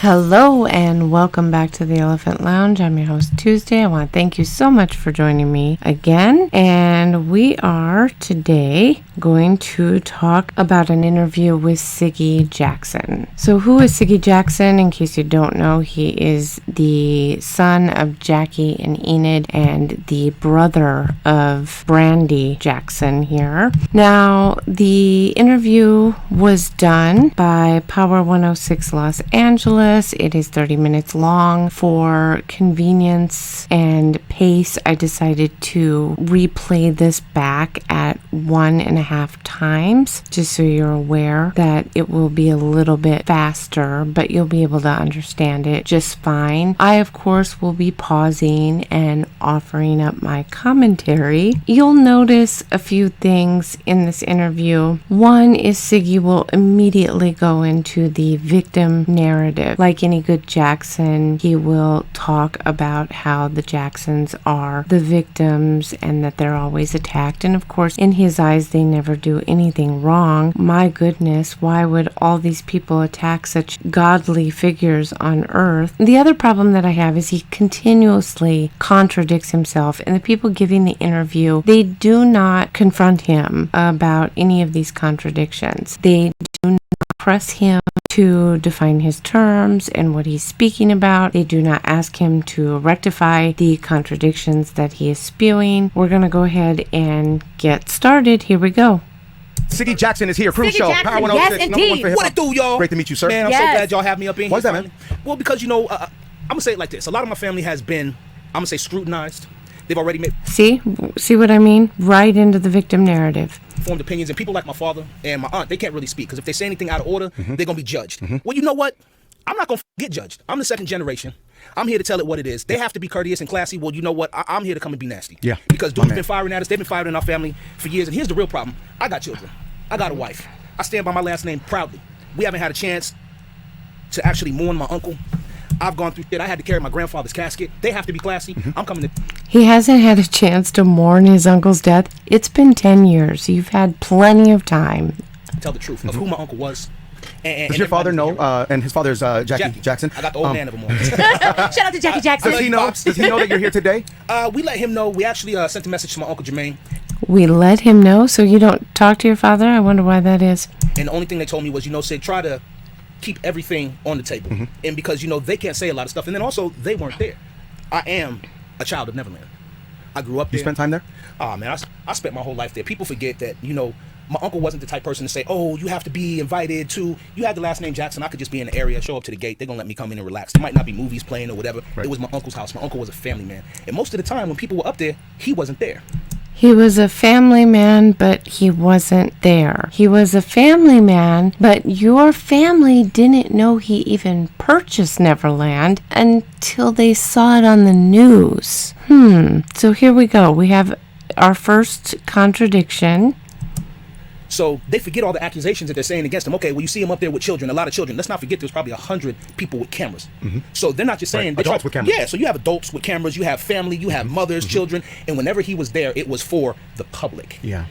Hello and welcome back to the Elephant Lounge. I'm your host Tuesday. I want to thank you so much for joining me again. And we are today going to talk about an interview with Siggy Jackson. So who is Siggy Jackson? In case you don't know, he is the son of Jackie and Enid and the brother of Brandi Jackson here. Now, the interview was done by Power 106 Los Angeles. It is 30 minutes long. For convenience and pace, I decided to replay this back at 1.5 times, just so you're aware that it will be a little bit faster, but you'll be able to understand it just fine. I, of course, will be pausing and offering up my commentary. You'll notice a few things in this interview. One is Siggy will immediately go into the victim narrative. Like any good Jackson, he will talk about how the Jacksons are the victims and that they're always attacked. And of course, in his eyes, they never do anything wrong. My goodness, why would all these people attack such godly figures on earth? The other problem that I have is he continuously contradicts himself, and the people giving the interview, they do not confront him about any of these contradictions. They do not press him to define his terms and what he's speaking about. They do not ask him to rectify the contradictions that he is spewing. We're going to go ahead and get started. Here we go. Siggy Jackson is here. Cruise Siggy show. Jackson, Power 106. yes, Number one indeed. for hip-hop. What it do, y'all? Great to meet you, sir. Man, I'm Yes. so glad y'all have me up in here. Why's that, finally. man? Well, because, I'm going to say it like this. A lot of my family has been, I'm going to say, scrutinized. They've already made See what I mean? Right into the victim narrative. formed opinions, and people like my father and my aunt, they can't really speak, because if they say anything out of order, they're going to be judged. Well, you know what? I'm not going to get judged. I'm the second generation. I'm here to tell it what it is. They have to be courteous and classy. Well, you know what? I'm here to come and be nasty. Yeah. Because dudes been firing at us. They've been firing in our family for years. And here's the real problem. I got children. I got a wife. I stand by my last name proudly. We haven't had a chance to actually mourn my uncle. I've gone through shit. I had to carry my grandfather's casket. They have to be classy. I'm coming to... He hasn't had a chance to mourn his uncle's death. It's been 10 years. You've had plenty of time. tell the truth of who my uncle was. Does your father know? And his father is Jackie Jackson. I got the old man of them all. Shout out to Jackie Jackson. Does he know? Does he know that you're here today? We let him know. We actually sent a message to my uncle Jermaine. We let him know, so you don't talk to your father? I wonder why that is. And the only thing they told me was, Sid, try to keep everything on the table. And because, they can't say a lot of stuff. And then also, they weren't there. I am a child of Neverland. I grew up there. You spent time there? Oh, man, I spent my whole life there. People forget that, my uncle wasn't the type person to say, oh, you have to be invited to, you had the last name Jackson, I could just be in the area, show up to the gate, they're going to let me come in and relax. There might not be movies playing or whatever. Right. It was my uncle's house. My uncle was a family man. And most of the time when people were up there, he wasn't there. He was a family man, but he wasn't there. He was a family man, but your family didn't know he even purchased Neverland until they saw it on the news. So here we go. We have our first contradiction. So they forget all the accusations that they're saying against him. Okay, well, you see him up there with children, a lot of children. Let's not forget there's probably 100 people with cameras. So they're not just saying... Right. Adults with cameras. Yeah, so you have adults with cameras, you have family, you have mothers, children. And whenever he was there, it was for the public. Yeah.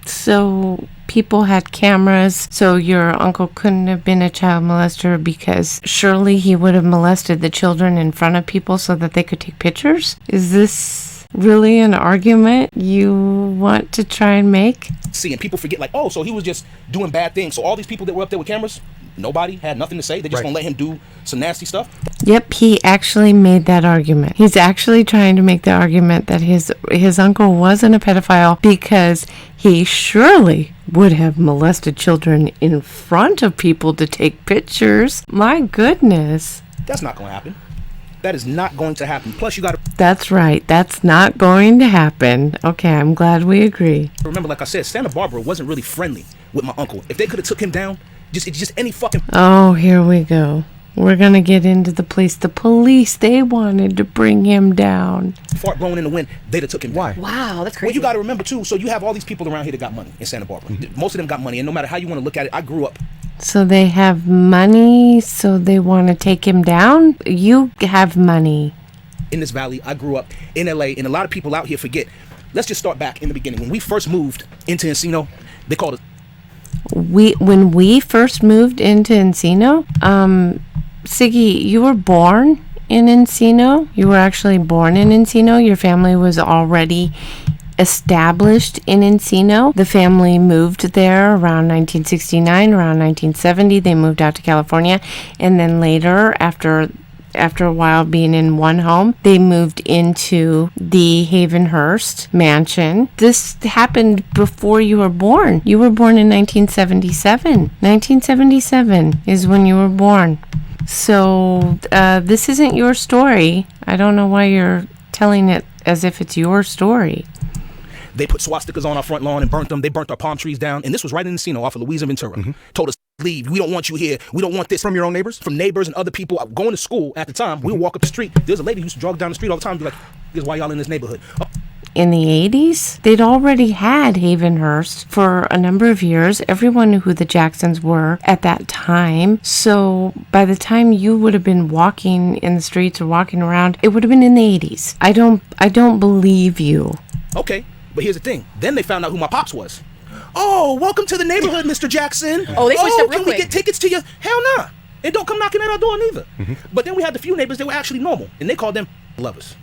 So people had cameras, so your uncle couldn't have been a child molester because surely he would have molested the children in front of people so that they could take pictures? Is this really an argument you want to try and make? See, and people forget, like, oh, so he was just doing bad things. So all these people that were up there with cameras, nobody had nothing to say. They just gonna let him do some nasty stuff. Yep, he actually made that argument. He's actually trying to make the argument that his uncle wasn't a pedophile because he surely would have molested children in front of people to take pictures. My goodness. That's not gonna happen. That is not going to happen. Plus, you got to... That's right. That's not going to happen. Okay, I'm glad we agree. Remember, like I said, Santa Barbara wasn't really friendly with my uncle. If they could have took him down, just any fucking... Oh, here we go. We're going to get into the police. The police, they wanted to bring him down. Fart blowing in the wind, they'd have took him down. Why? Wow, that's crazy. Well, you got to remember, too, so you have all these people around here that got money in Santa Barbara. Most of them got money, and no matter how you want to look at it, I grew up. So they have money, so they want to take him down? You have money. In this valley, I grew up in LA, and a lot of people out here forget. Let's just start back in the beginning. When we first moved into Encino, they called it... When we first moved into Encino, Siggy, you were born in Encino. You were actually born in Encino. Your family was already established in Encino. The family moved there around 1969, around 1970. They moved out to California, and then later, after a while being in one home, they moved into the Havenhurst mansion. This happened before you were born. You were born in 1977. 1977 is when you were born. So this isn't your story. I don't know why you're telling it as if it's your story. They put swastikas on our front lawn and burnt them. They burnt our palm trees down. And this was right in Encino off of Louisa Ventura. Told us, leave. We don't want you here. We don't want this. From your own neighbors? From neighbors and other people. Going to school at the time, we would walk up the street. There's a lady who used to jog down the street all the time and be like, this is why y'all in this neighborhood. In the 80s, they'd already had Havenhurst for a number of years. Everyone knew who the Jacksons were at that time. So by the time you would have been walking in the streets or walking around, it would have been in the 80s. I don't believe you. Okay. But here's the thing. Then they found out who my pops was. Oh, welcome to the neighborhood, Mr. Jackson. Oh, they switched up real can quick. We get tickets to you? Hell nah. And don't come knocking at our door neither. But then we had the few neighbors that were actually normal, and they called them lovers.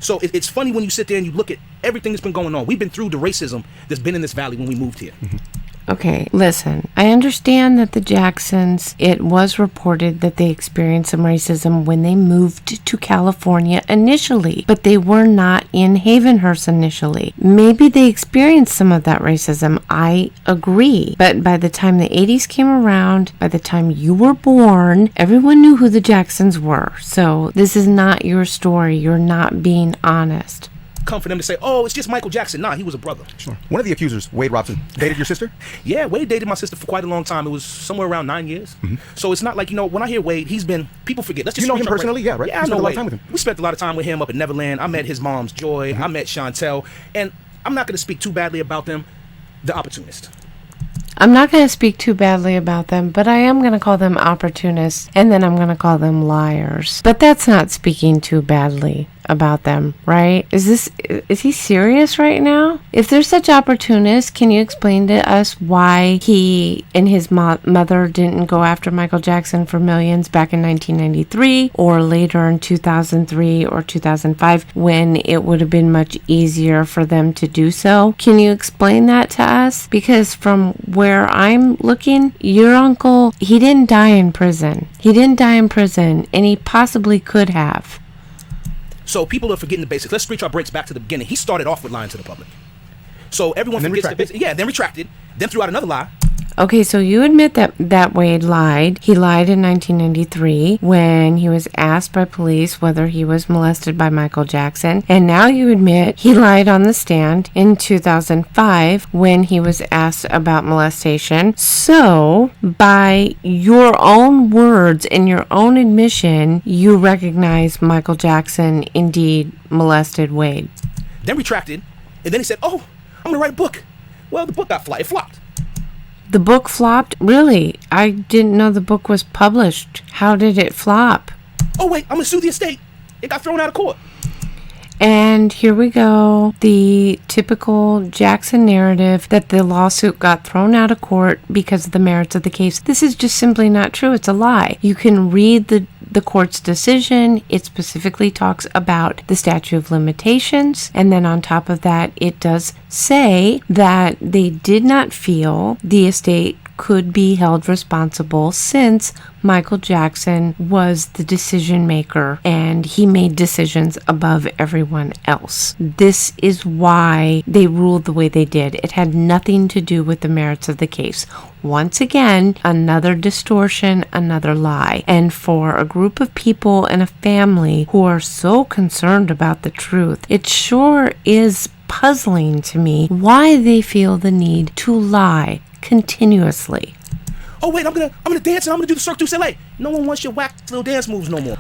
So it's funny when you sit there and you look at everything that's been going on. We've been through the racism that's been in this valley when we moved here. Okay, listen, I understand that the Jacksons, it was reported that they experienced some racism when they moved to California initially, but they were not in Havenhurst initially. Maybe they experienced some of that racism, I agree, but by the time the 80s came around, by the time you were born, everyone knew who the Jacksons were. So this is not your story. You're not being honest. Come for them to say, oh, it's just Michael Jackson. Nah, he was a brother. Sure. One of the accusers, Wade Robson, dated your sister? Yeah, Wade dated my sister for quite a long time. It was somewhere around 9 years. So it's not like, when I hear Wade, people forget. Let's just You know him personally? Yeah, right? Yeah, You I spent know a lot Wade. of time with him. We spent a lot of time with him up at Neverland. I met his mom's Joy. I met Chantel. And I'm not going to speak too badly about them. The opportunist. I'm not going to speak too badly about them, but I am going to call them opportunists, and then I'm going to call them liars. But that's not speaking too badly about them, right? Is he serious right now? If they're such opportunists, can you explain to us why he and his mother didn't go after Michael Jackson for millions back in 1993 or later in 2003 or 2005 when it would have been much easier for them to do so? Can you explain that to us? Because from where I'm looking, your uncle, he didn't die in prison. He didn't die in prison, and he possibly could have. So people are forgetting the basics. Let's reach our breaks back to the beginning. He started off with lying to the public. So everyone forgets the basics. Yeah, then retracted, then threw out another lie. Okay, so you admit that Wade lied. He lied in 1993 when he was asked by police whether he was molested by Michael Jackson. And now you admit he lied on the stand in 2005 when he was asked about molestation. So, by your own words and your own admission, you recognize Michael Jackson indeed molested Wade. Then retracted, and then he said, oh, I'm going to write a book. Well, the book got flopped. It flopped. The book flopped? Really? I didn't know the book was published. How did it flop? Oh, wait, I'm going to sue the estate. It got thrown out of court. And here we go. The typical Jackson narrative that the lawsuit got thrown out of court because of the merits of the case. This is just simply not true. It's a lie. You can read the court's decision. It specifically talks about the statute of limitations. And then on top of that, it does say that they did not feel the estate could be held responsible since Michael Jackson was the decision maker and he made decisions above everyone else. This is why they ruled the way they did. It had nothing to do with the merits of the case. Once again, another distortion, another lie. And for a group of people and a family who are so concerned about the truth, it sure is puzzling to me why they feel the need to lie continuously. Oh wait, I'm gonna dance and I'm gonna do the Cirque du Soleil. No one wants your whack little dance moves no more.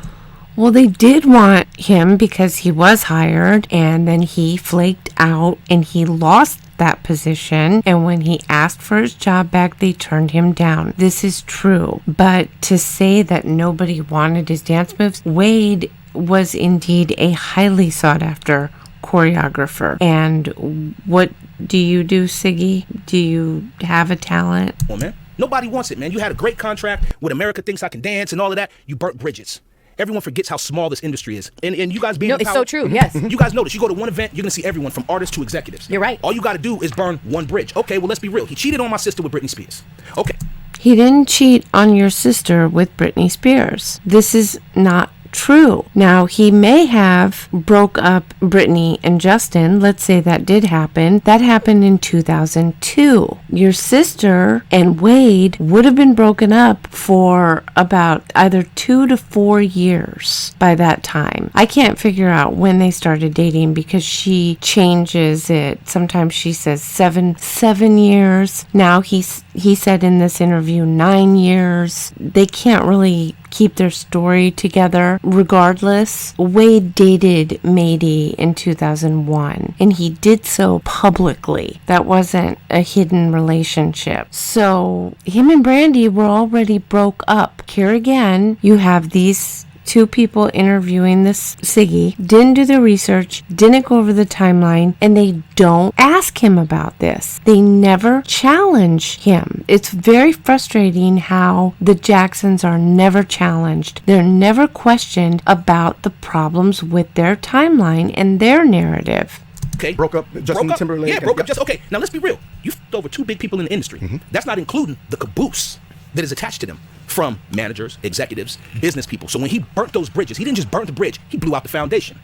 Well, they did want him because he was hired, and then he flaked out and he lost that position. And when he asked for his job back, they turned him down. This is true. But to say that nobody wanted his dance moves, Wade was indeed a highly sought after choreographer. And what do you do, Siggy? Do you have a talent? Oh man, Nobody wants it, man. You had a great contract with America Thinks I Can Dance and all of that. You burnt bridges. Everyone forgets how small this industry is. And you guys being it's so true, yes. You guys notice, you go to one event, you're going to see everyone from artists to executives. You're right. All you got to do is burn one bridge. Okay, well, let's be real. He cheated on my sister with Britney Spears. Okay. He didn't cheat on your sister with Britney Spears. This is not true. Now, he may have broke up Britney and Justin. Let's say that did happen. That happened in 2002. Your sister and Wade would have been broken up for about either 2 to 4 years by that time. I can't figure out when they started dating because she changes it. Sometimes she says seven years. Now he said in this interview 9 years. They can't really keep their story together. Regardless, Wade dated Mady in 2001, and he did so publicly. That wasn't a hidden relationship. So him and Brandi were already broke up. Here again, you have these two people interviewing this Siggy, didn't do the research, didn't go over the timeline, and they don't ask him about this. They never challenge him. It's very frustrating how the Jacksons are never challenged. They're never questioned about the problems with their timeline and their narrative. Okay. Broke up Justin Timberlake. Yeah, broke up. Okay, now let's be real. You've over 2 big people in the industry. That's not including the caboose that is attached to them from managers, executives, business people. So when he burnt those bridges, he didn't just burn the bridge, he blew out the foundation.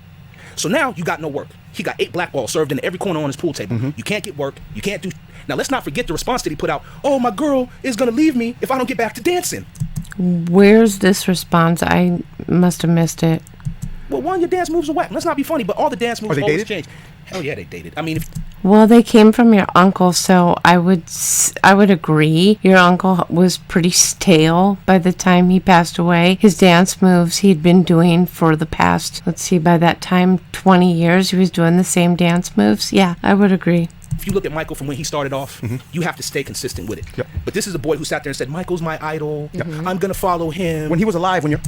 So now you got no work. He got 8 blackballs served in every corner on his pool table. You can't get work. You can't do... Now let's not forget the response that he put out. Oh, my girl is going to leave me if I don't get back to dancing. Where's this response? I must have missed it. Well, one, your dance moves are whack. Let's not be funny, but all the dance moves always dated? change. Hell yeah, they dated. I mean, Well, they came from your uncle, so I would agree. Your uncle was pretty stale by the time he passed away. His dance moves he'd been doing for the past, let's see, by that time, 20 years, he was doing the same dance moves. Yeah, I would agree. if you look at Michael from when he started off, you have to stay consistent with it. Yep. But this is a boy who sat there and said, Michael's my idol. I'm going to follow him. When he was alive, when you're...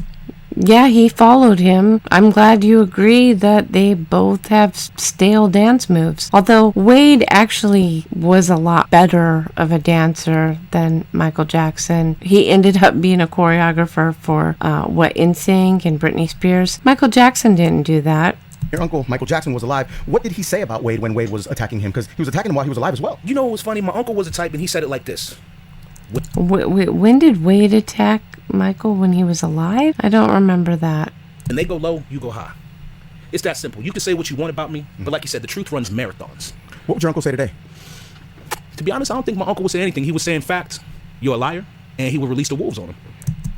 Yeah, he followed him. I'm glad you agree that they both have stale dance moves. Although Wade actually was a lot better of a dancer than Michael Jackson. He ended up being a choreographer for NSYNC and Britney Spears. Michael Jackson didn't do that. Your uncle, Michael Jackson, was alive. What did he say about Wade when Wade was attacking him? Because he was attacking him while he was alive as well. You know what was funny? My uncle was a type, and he said it like this. When did Wade attack Michael? When he was alive? I don't remember that. When they go low, you go high. It's that simple. You can say what you want about me, but like you said, the truth runs marathons. What would your uncle say today? To be honest, I don't think my uncle would say anything. He would say, in fact, you're a liar, and he would release the wolves on him.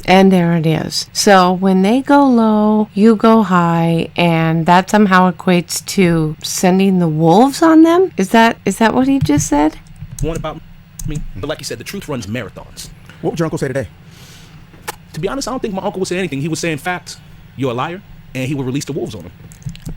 And there it is. So when they go low, you go high, and that somehow equates to sending the wolves on them? Is that what he just said? One about me, but like you said, the truth runs marathons. What would your uncle say today? To be honest, I don't think my uncle would say anything. He would say, in fact, you're a liar, and he would release the wolves on him.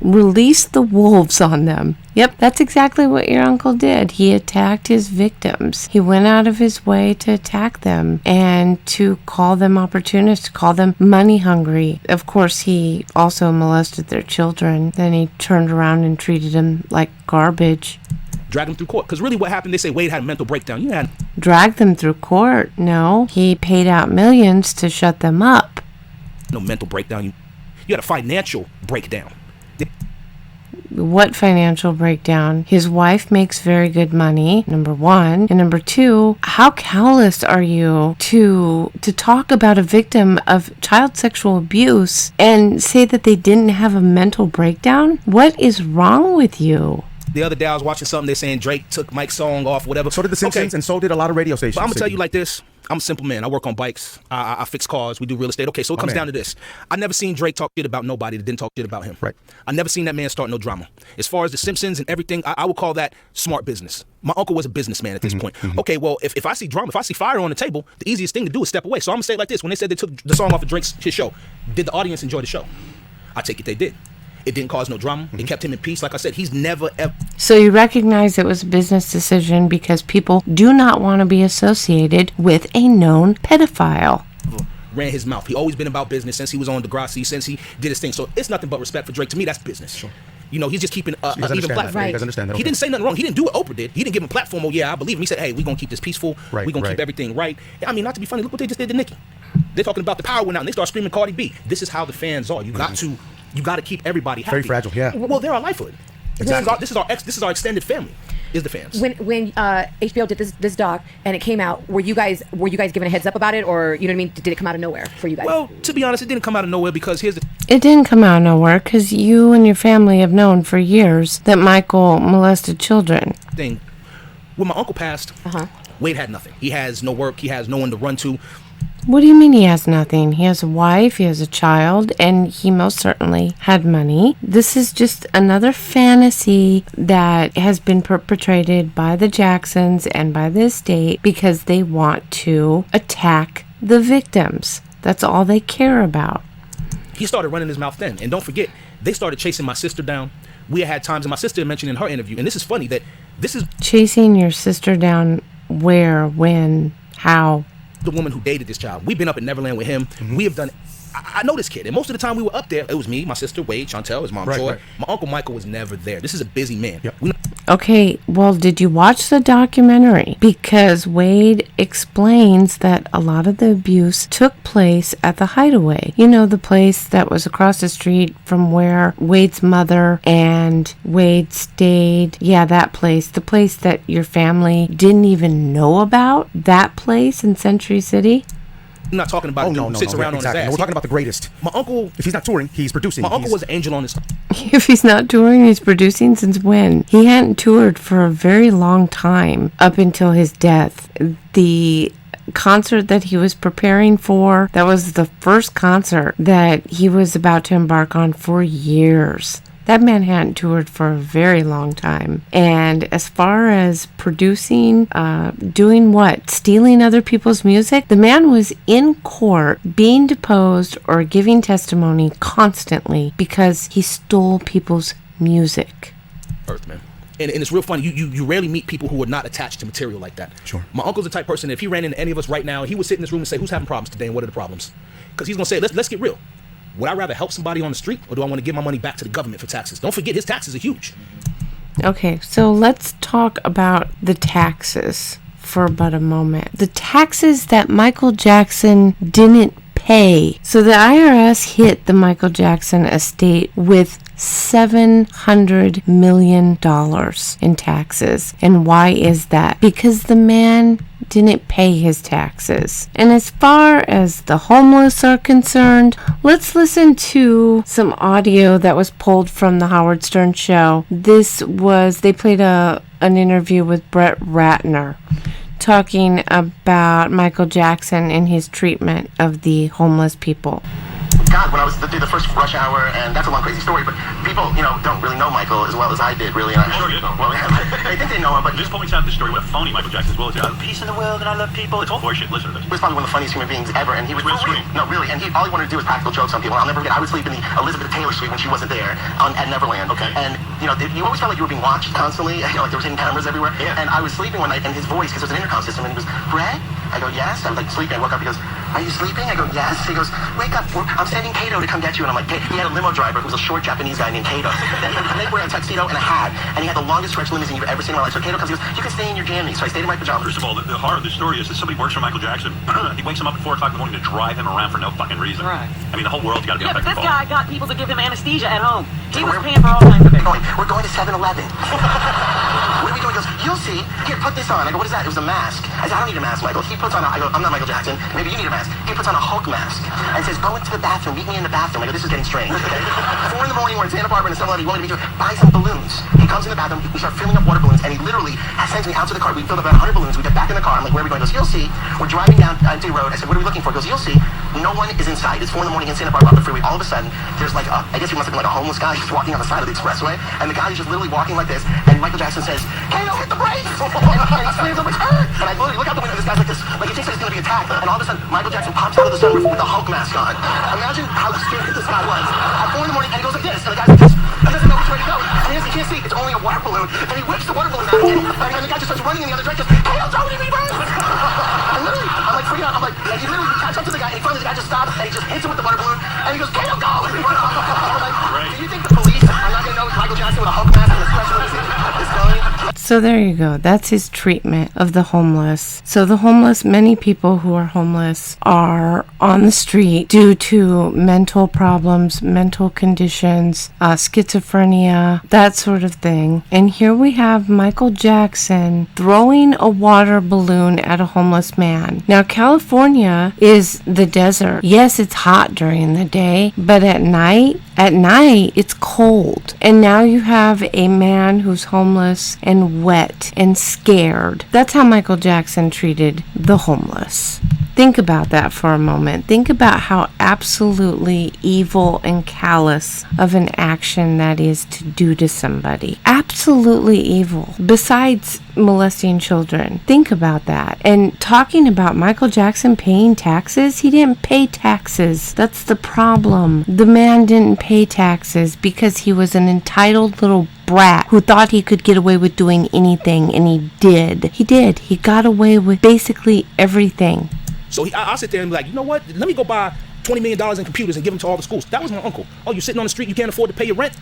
Release the wolves on them. Yep, that's exactly what your uncle did. He attacked his victims. He went out of his way to attack them and to call them opportunists, call them money hungry. Of course, he also molested their children. Then he turned around and treated them like garbage. Drag them through court. Because really what happened, they say Wade had a mental breakdown. You had... Drag them through court? No. He paid out millions to shut them up. No mental breakdown. You had a financial breakdown. What financial breakdown? His wife makes very good money, number one. And number two, how callous are you to talk about a victim of child sexual abuse and say that they didn't have a mental breakdown? What is wrong with you? The other day I was watching something, they're saying Drake took Mike's song off, whatever. So did the Simpsons, and so did a lot of radio stations. But I'm going to tell you like this. I'm a simple man. I work on bikes. I fix cars. We do real estate. Okay, so it comes down to this. I never seen Drake talk shit about nobody that didn't talk shit about him. Right. I never seen that man start no drama. As far as the Simpsons and everything, I would call that smart business. My uncle was a businessman at this point. Okay, well, if I see drama, if I see fire on the table, the easiest thing to do is step away. So I'm going to say it like this. When they said they took the song off of his show, did the audience enjoy the show? I take it they did. It didn't cause no drama. It kept him in peace. Like I said, he's never ever... So you recognize it was a business decision because people do not want to be associated with a known pedophile. Ran his mouth. He always been about business since he was on Degrassi, since he did his thing. So it's nothing but respect for Drake. To me, that's business. Sure. You know, he's just keeping He doesn't even understand platform. that. He doesn't understand that. He didn't say nothing wrong. He didn't do what Oprah did. He didn't give him a platform. Oh yeah, I believe him. He said, hey, we're gonna keep this peaceful. Right, We're gonna keep everything right. I mean, not to be funny, look what they just did to Nicki. They're talking about the power went out and they start screaming Cardi B. This is how the fans are. You got to keep everybody happy. Very fragile, yeah. Well, they're our lifehood. Exactly. This is our extended family. Is the fans. When HBO did this doc and it came out, were you guys given a heads up about it, or you know what I mean? Did it come out of nowhere for you guys? Well, to be honest, it didn't come out of nowhere because here's the It didn't come out of nowhere because you and your family have known for years that Michael molested children. thing. When my uncle passed, Wade had nothing. He has no work. He has no one to run to. What do you mean he has nothing? He has a wife, he has a child, and he most certainly had money. This is just another fantasy that has been perpetrated by the Jacksons and by the estate because they want to attack the victims. That's all they care about. He started running his mouth then. And don't forget, they started chasing my sister down. We had times, and my sister mentioned in her interview, and this is funny, that this is Chasing your sister down where, when, how? the woman who dated this child. We've been up at Neverland with him. We have done. I know this kid, and most of the time we were up there. It was me, my sister Wade, Chantel, his mom Joy. Right. My uncle Michael was never there. This is a busy man. Yep. Okay, well, did you watch the documentary? Because Wade explains that a lot of the abuse took place at the Hideaway. You know, the place that was across the street from where Wade's mother and Wade stayed. Yeah, that place. The place that your family didn't even know about. That place in Century City. I'm not talking about no, sits around exactly. on his ass. No, we're talking about the greatest. My uncle. If he's not touring, he's producing. My uncle was an angel on this. If he's not touring, he's producing since when? He hadn't toured for a very long time up until his death. The concert that he was preparing for, that was the first concert that he was about to embark on for years. That man hadn't toured for a very long time. And as far as producing, doing what? Stealing other people's music? The man was in court being deposed or giving testimony constantly because he stole people's music. Earthman. And it's real funny. You rarely meet people who are not attached to material like that. Sure. My uncle's the type person, if he ran into any of us right now, he would sit in this room and say, who's having problems today and what are the problems? Because he's going to say, let's get real. Would I rather help somebody on the street, or do I want to give my money back to the government for taxes? Don't forget, his taxes are huge. Okay, so let's talk about the taxes for about a moment. The taxes that Michael Jackson didn't pay. So the IRS hit the Michael Jackson estate with $700 million in taxes. And why is that? Because the man didn't pay his taxes. And as far as the homeless are concerned, let's listen to some audio that was pulled from the Howard Stern show. They played an interview with Brett Ratner talking about Michael Jackson and his treatment of the homeless people. God, when I was did the first Rush Hour, and that's a long crazy story, but people, don't really know Michael as well as I did, really. And they think they know him, but just points out the story what a phony Michael Jackson is. Well, peace in the world and I love people. It's all horseshit. Listen to this. he was probably one of the funniest human beings ever, and he was Real sweet. No, really, and all he wanted to do was practical jokes on people. And I'll never forget, I would sleep in the Elizabeth Taylor suite when she wasn't there at Neverland. Okay. And you always felt like you were being watched constantly. Like there was hidden cameras everywhere. Yeah. And I was sleeping one night, and his voice, because it was an intercom system, and he goes, "Brett?" I go, "Yes." I was like sleeping. I woke up. He goes, "Are you sleeping?" I go, "Yes." He goes, "Wake up. I'm sending Kato to come get you." And I'm like, he had a limo driver who was a short Japanese guy named Kato. They were in a tuxedo and a hat, and he had the longest stretch limousine you've ever seen in my life. So Kato comes, he goes, "You can stay in your jammies." So I stayed in my pajamas. First of all, the horror of the story is that somebody works for Michael Jackson. He wakes him up at 4 o'clock in the morning to drive him around for no fucking reason. Right. I mean, the whole world's got to be Yeah, on but this fucking guy got people to give him anesthesia at home. He was Where- paying for all kinds of it. We're going to 7-Eleven. What are we doing? He goes, "You'll see. Here, put this on." I go, "What is that?" It was a mask. I said, "I don't need a mask, Michael." He puts on I go, "I'm not Michael Jackson. Maybe you need a mask." He puts on a Hulk mask and says, "Go into the bathroom. Meet me in the bathroom." I go, "This is getting strange." Okay? 4 in the morning, we're in Santa Barbara in a 7-Eleven. He wanted me to buy some balloons. He comes in the bathroom. We start filling up water balloons, and he literally sends me out to the car. We filled up about 100 balloons. We get back in the car. I'm like, "Where are we going?" He goes, "You'll see." We're driving down empty road. I said, "What are we looking for?" He goes, "You'll see." No one is in sight. It's 4 in the morning in Santa Barbara on the freeway. All of a sudden, there's like I guess he must have been like a homeless guy just walking on the side of the expressway, and the guy is just literally walking like this, and Michael Jackson says, "Kato, hit the brakes!" and he slams on my turn. And I literally look out the window, this guy's like this, like he thinks he's gonna be attacked, and all of a sudden, Michael Jackson pops out of the sunroof with the Hulk mask on. Imagine how scared this guy was. At 4 in the morning, and he goes like this, and the guy's like this. He doesn't know which way to go. And he can't see, it's only a water balloon, and he whips the water balloon out, and the guy just starts running in the other direction. "Kato, don't leave me, bro!" And literally, I'm like freaking out. I'm like, and he literally catches up to the guy, and finally the guy just stops, and he just hits him with the water balloon, and he goes, "Kato, go!" And we run off. I'm like, do you think the police are not gonna know it's Michael Jackson? So there you go. That's his treatment of the homeless. So the homeless, many people who are homeless are on the street due to mental problems, mental conditions, schizophrenia, that sort of thing. And here we have Michael Jackson throwing a water balloon at a homeless man. Now, California is the desert. Yes, it's hot during the day, but at night, it's cold. And now you have a man who's homeless and wet and scared. That's how Michael Jackson treated the homeless. Think about that for a moment. Think about how absolutely evil and callous of an action that is to do to somebody. Absolutely evil. Besides molesting children. Think about that. And talking about Michael Jackson paying taxes, he didn't pay taxes. That's the problem. The man didn't pay taxes because he was an entitled little brat who thought he could get away with doing anything, and he did. He got away with basically everything. So I'll sit there and be like, you know what? Let me go buy $20 million in computers and give them to all the schools. That was my uncle. Oh, you're sitting on the street, you can't afford to pay your rent?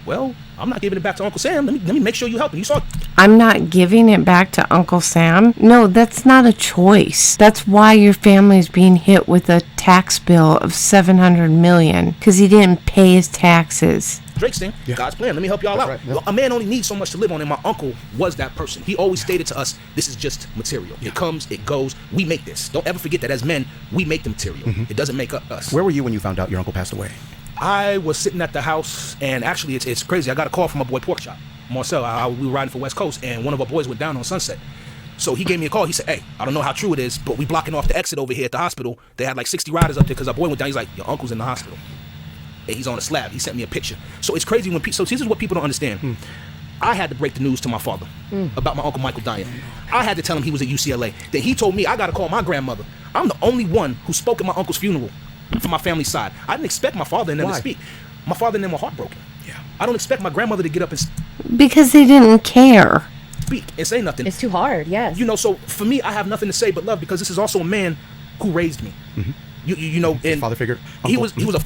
Well, I'm not giving it back to Uncle Sam. Let me make sure you help him. You saw. I'm not giving it back to Uncle Sam. No, that's not a choice. That's why your family's being hit with a tax bill of $700 million, because he didn't pay his taxes. Drake's thing, God's plan. Let me help y'all out. Right, yeah. Well, a man only needs so much to live on, and my uncle was that person. He always stated to us, this is just material. It comes, it goes. We make this. Don't ever forget that as men, we make the material. It doesn't make us. Where were you when you found out your uncle passed away? I was sitting at the house, and actually, it's crazy. I got a call from my boy Porkchop, Marcel. We were riding for West Coast, and one of our boys went down on Sunset. So he gave me a call. He said, hey, I don't know how true it is, but we blocking off the exit over here at the hospital. They had like 60 riders up there because our boy went down. He's like, your uncle's in the hospital. And he's on a slab. He sent me a picture. So it's crazy when people... So this is what people don't understand. I had to break the news to my father about my Uncle Michael dying. I had to tell him he was at UCLA. Then he told me I got to call my grandmother. I'm the only one who spoke at my uncle's funeral from my family's side. I didn't expect my father and them to speak. My father and them were heartbroken. Yeah. I don't expect my grandmother to get up and... Because they didn't care. Speak and say nothing. It's too hard, yes. You know, so for me, I have nothing to say but love, because this is also a man who raised me. You know, and father figure. He was a...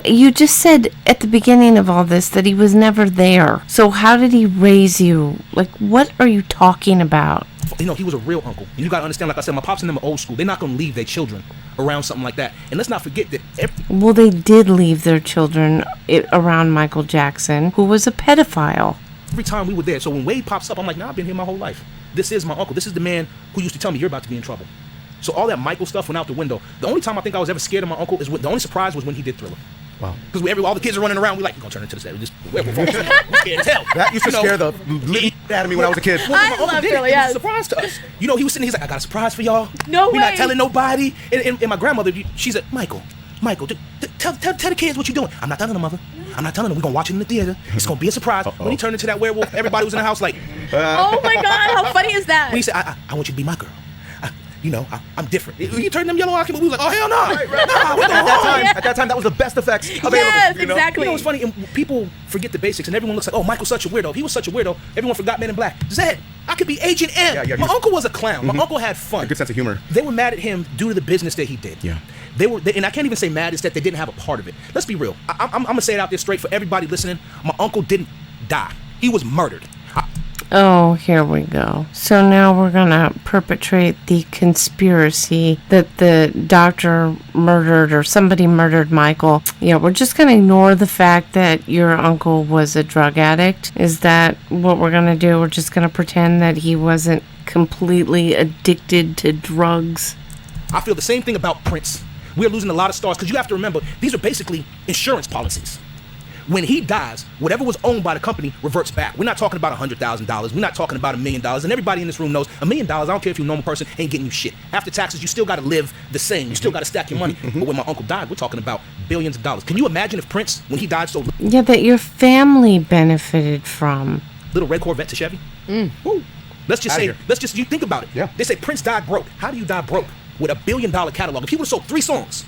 You just said at the beginning of all this that he was never there. So how did he raise you? Like, what are you talking about? You know, he was a real uncle. You got to understand, like I said, my pops and them are old school. They're not going to leave their children around something like that. And let's not forget that... Well, they did leave their children around Michael Jackson, who was a pedophile. Every time we were there. So when Wade pops up, I'm like, nah, I've been here my whole life. This is my uncle. This is the man who used to tell me, you're about to be in trouble. So all that Michael stuff went out the window. The only time I think I was ever scared of my uncle is the only surprise was when he did Thriller. Wow. Because all the kids are running around, we're like, we're going to turn into this. We can't tell. That used to scare the living out of me when I was a kid. I love Thriller, yes. It was a surprise to us. You know, he was sitting, he's like, I got a surprise for y'all. No We're way. not telling nobody. And my grandmother, she said, Michael, tell the kids what you're doing. I'm not telling them, mother. I'm not telling them. We're going to watch it in the theater. It's going to be a surprise. When he turned into that werewolf, everybody was in the house like... Oh my God, how funny is that? When he said, I want you to be my girl. You know, I'm different. You turn them yellow eyes, we was like, oh, hell no. At that time, that was the best effects available. Yes, you know? exactly. You know what's funny? And people forget the basics, and everyone looks like, oh, Michael's such a weirdo. If he was such a weirdo, everyone forgot Men in Black. Zed, I could be Agent M. My uncle was a clown. My uncle had fun. A good sense of humor. They were mad at him due to the business that he did. Yeah. And I can't even say mad, it's that they didn't have a part of it. Let's be real. I'm going to say it out there straight for everybody listening. My uncle didn't die. He was murdered. Oh, here we go. So now we're going to perpetrate the conspiracy that the doctor murdered or somebody murdered Michael. Yeah, we're just going to ignore the fact that your uncle was a drug addict. Is that what we're going to do? We're just going to pretend that he wasn't completely addicted to drugs. I feel the same thing about Prince. We're losing a lot of stars because you have to remember, these are basically insurance policies. When he dies, whatever was owned by the company reverts back. We're not talking about $100,000. We're not talking about $1 million. And everybody in this room knows $1 million, I don't care if you're a normal person, ain't getting you shit. After taxes, you still got to live the same. You still got to stack your money. But when my uncle died, we're talking about billions of dollars. Can you imagine if Prince, when he died so... Yeah, that your family benefited from. Little red Corvette to Chevy? Let's just you think about it. Yeah. They say Prince died broke. How do you die broke? With $1 billion catalog. If he would have sold 3 songs,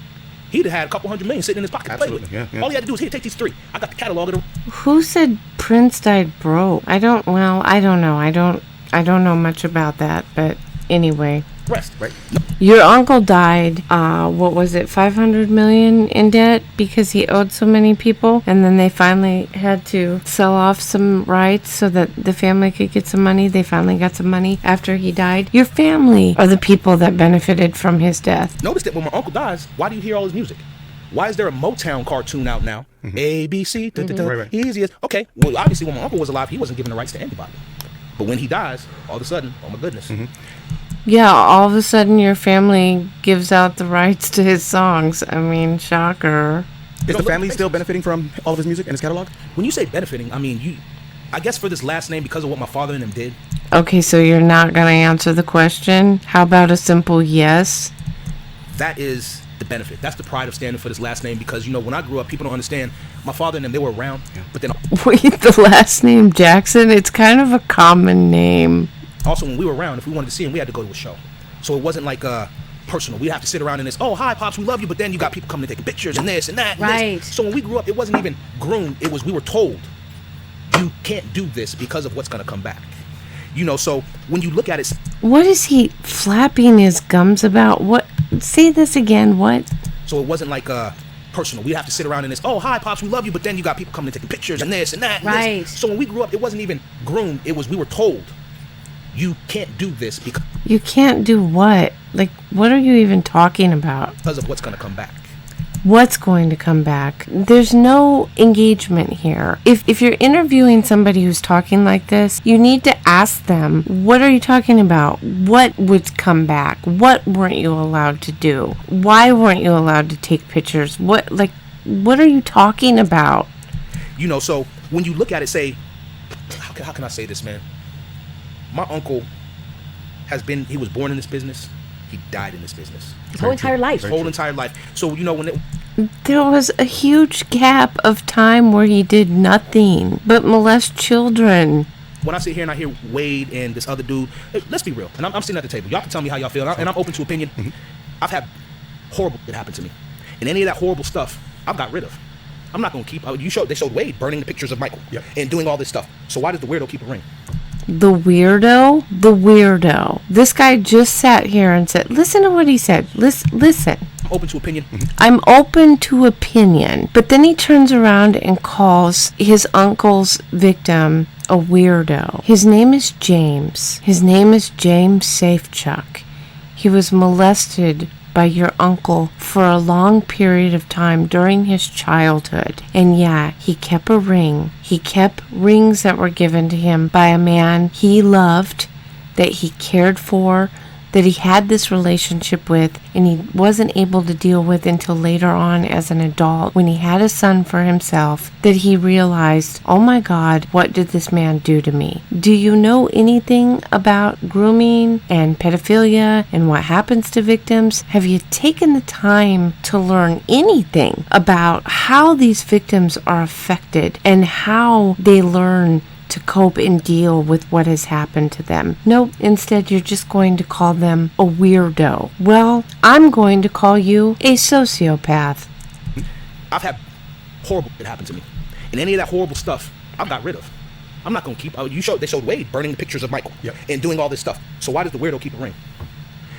he'd have had a couple $100 million sitting in his pocket to play with. Yeah. All he had to do is, here, take these 3. I got the catalog of them. Who said Prince died broke? I don't know. I don't know much about that, but anyway. Rest. Right. Your uncle died, what was it, 500 million in debt because he owed so many people, and then they finally had to sell off some rights so that the family could get some money. They finally got some money after he died. Your family are the people that benefited from his death. Notice that when my uncle dies, why do you hear all his music? Why is there a Motown cartoon out now? A, B, C, Right. easy as. Okay, well, obviously when my uncle was alive, he wasn't giving the rights to anybody. But when he dies, all of a sudden, oh my goodness. Yeah, all of a sudden your family gives out the rights to his songs. I mean, shocker. Is the family still benefiting from all of his music and his catalog? When you say benefiting, I mean, I guess for this last name, because of what my father and them did. Okay, so you're not going to answer the question? How about a simple yes? That is the benefit. That's the pride of standing for this last name, because, when I grew up, people don't understand. My father and them, they were around, but then Wait, the last name Jackson? It's kind of a common name. also when we were around, if we wanted to see him, we had to go to a show. So it wasn't like personal. We have to sit around and oh, hi, Pops, we love you, but then you got people coming to take pictures and this and that. And Right. this. So when we grew up, it wasn't even groomed. It was, we were told, you can't do this because of what's going to come back. So when you look at it, What is he flapping his gums about? What? Say this again, what? so it wasn't like personal. We have to sit around and oh, hi, Pops, we love you, but then you got people coming to take pictures and this and that. And Right. This. So when we grew up, it wasn't even groomed. It was, we were told, you can't do this because You can't do what? Like, what are you even talking about? of what's going to come back. What's going to come back? There's no engagement here. If you're interviewing somebody who's talking like this, you need to ask them, what are you talking about? What would come back? What weren't you allowed to do? Why weren't you allowed to take pictures? What are you talking about? So when you look at it, say, how can I say this, man? My uncle he was born in this business. He died in this business. His whole entire life. His whole entire life. So, when There was a huge gap of time where he did nothing but molest children. when I sit here and I hear Wade and this other dude, let's be real. And I'm sitting at the table. Y'all can tell me how y'all feel. And I'm open to opinion. I've had horrible shit happen to me. And any of that horrible stuff, I've got rid of. I'm not going to keep. They showed Wade burning the pictures of Michael and doing all this stuff. So why does the weirdo keep a ring? The weirdo. This guy just sat here and said, listen to what he said. Listen. I'm open to opinion. I'm open to opinion. But then he turns around and calls his uncle's victim a weirdo. His name is James. His name is James Safechuck. He was molested by your uncle for a long period of time during his childhood. And yeah, he kept a ring. He kept rings that were given to him by a man he loved, that he cared for, that he had this relationship with, and he wasn't able to deal with until later on as an adult when he had a son for himself, that he realized, oh my God, what did this man do to me? Do you know anything about grooming and pedophilia and what happens to victims? Have you taken the time to learn anything about how these victims are affected and how they learn to cope and deal with what has happened to them? Nope, instead you're just going to call them a weirdo. Well, I'm going to call you a sociopath. I've had horrible shit happen to me. And any of that horrible stuff, I've got rid of. I'm not going to keep. They showed Wade burning the pictures of Michael and doing all this stuff. So why does the weirdo keep a ring?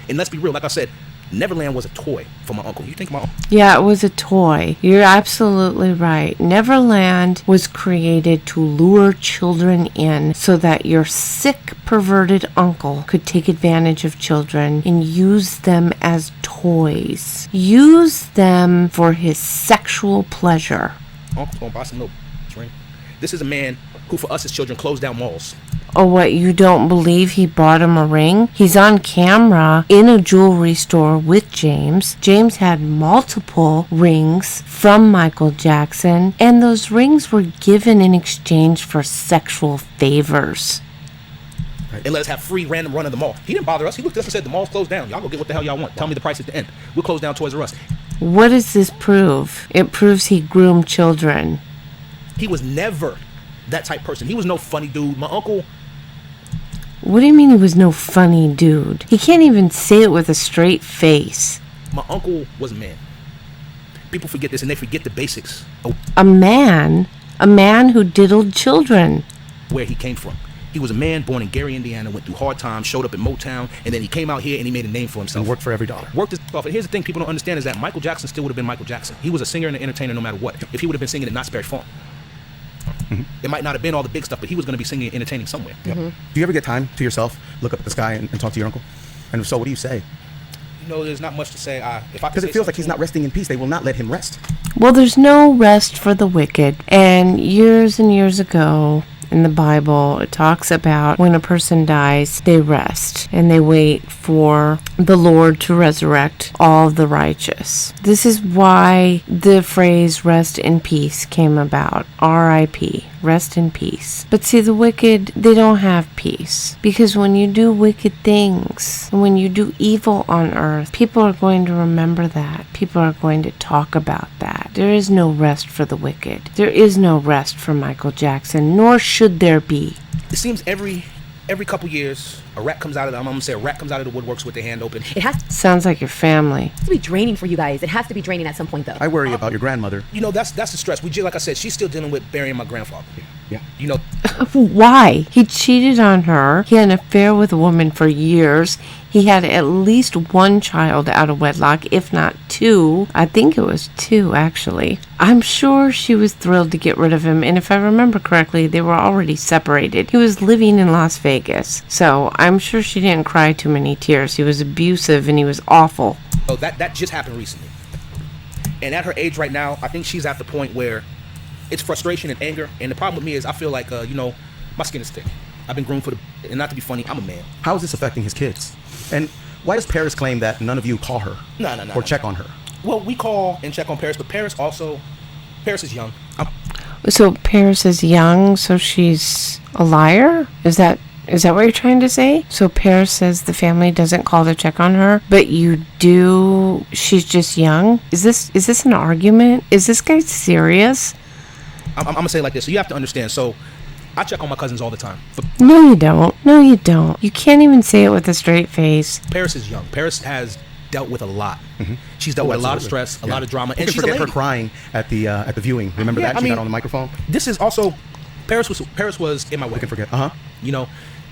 And let's be real, like I said, Neverland was a toy for my uncle. You think my uncle? Yeah, it was a toy. You're absolutely right. Neverland was created to lure children in so that your sick, perverted uncle could take advantage of children and use them as toys. Use them for his sexual pleasure. Uncle's going to buy some little ring. This is a man who, for us as children, closed down malls. Oh, what, you don't believe he bought him a ring? He's on camera in a jewelry store with James. James had multiple rings from Michael Jackson, and those rings were given in exchange for sexual favors. And let us have free random run of the mall. He didn't bother us. He looked at us and said, the mall's closed down. Y'all go get what the hell y'all want. Tell me the price at the end. We'll close down Toys R Us. What does this prove? It proves he groomed children. He was never that type person. He was no funny dude. My uncle... What do you mean he was no funny dude? He can't even say it with a straight face. My uncle was a man. People forget this and they forget the basics of A man who diddled children. where he came from. He was a man born in Gary, Indiana, went through hard times, showed up in Motown, and then he came out here and he made a name for himself. And worked for every dollar. Worked his off. And here's the thing people don't understand is that Michael Jackson still would have been Michael Jackson. He was a singer and an entertainer no matter what. If he would have been singing at Knott's Berry Farm. It might not have been all the big stuff, but he was going to be singing and entertaining somewhere. Do you ever get time to yourself, look up at the sky and talk to your uncle? And if so, what do you say? You know, there's not much to say. Because it feels like he's not resting in peace. They will not let him rest. Well, there's no rest for the wicked. And years ago, in the Bible, it talks about when a person dies, they rest and they wait for the Lord to resurrect all the righteous. This is why the phrase rest in peace came about. R.I.P. Rest in peace. But see, the wicked, they don't have peace. Because when you do wicked things, and when you do evil on earth, people are going to remember that. People are going to talk about that. There is no rest for the wicked. There is no rest for Michael Jackson, nor should there be. It seems every couple years, a rat comes out of the woodworks with their hand open. It has Sounds like your family. to be draining for you guys. It has to be draining at some point, though. I worry about your grandmother. You know, that's the stress. Like I said, she's still dealing with burying my grandfather. Yeah. You know, Why? He cheated on her. He had an affair with a woman for years. He had at least one child out of wedlock, if not two. I think it was two, actually. I'm sure she was thrilled to get rid of him, and if I remember correctly, they were already separated. He was living in Las Vegas, so I'm sure she didn't cry too many tears. He was abusive, and he was awful. oh, that just happened recently. And at her age right now, I think she's at the point where it's frustration and anger. And the problem with me is I feel like, my skin is thick. I've been groomed for and not to be funny, I'm a man. How is this affecting his kids? And why does Paris claim that none of you call her? No. Or check on her? Well, we call and check on Paris, but Paris is young. So Paris is young, so she's a liar? Is that what you're trying to say? So Paris says the family doesn't call to check on her, but you do. She's just young? Is this an argument? Is this guy serious? I'm gonna say it like this. So you have to understand. So I check on my cousins all the time. But No, you don't. No, you don't. You can't even say it with a straight face. Paris is young. Paris has dealt with a lot. She's dealt with a lot of stress, a lot of drama, and she's a forget lady. her crying at the viewing. Remember Yeah, that? I She mean, got on the microphone. This is also Paris was in my We wedding. can forget. You know,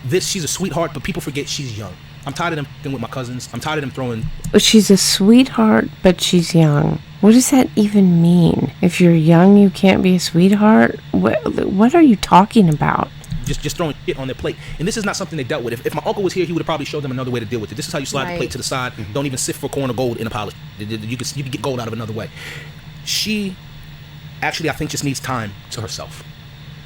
she's a sweetheart, but people forget she's young. I'm tired of them f***ing with my cousins. I'm tired of them throwing. She's a sweetheart, but she's young. What does that even mean? If you're young, you can't be a sweetheart? What are you talking about? Just throwing shit on their plate. And this is not something they dealt with. If my uncle was here, he would have probably showed them another way to deal with it. This is how you slide the Right. plate to the side. Don't even sift for corn or gold in a pile. You can get gold out of another way. She actually, I think, just needs time to herself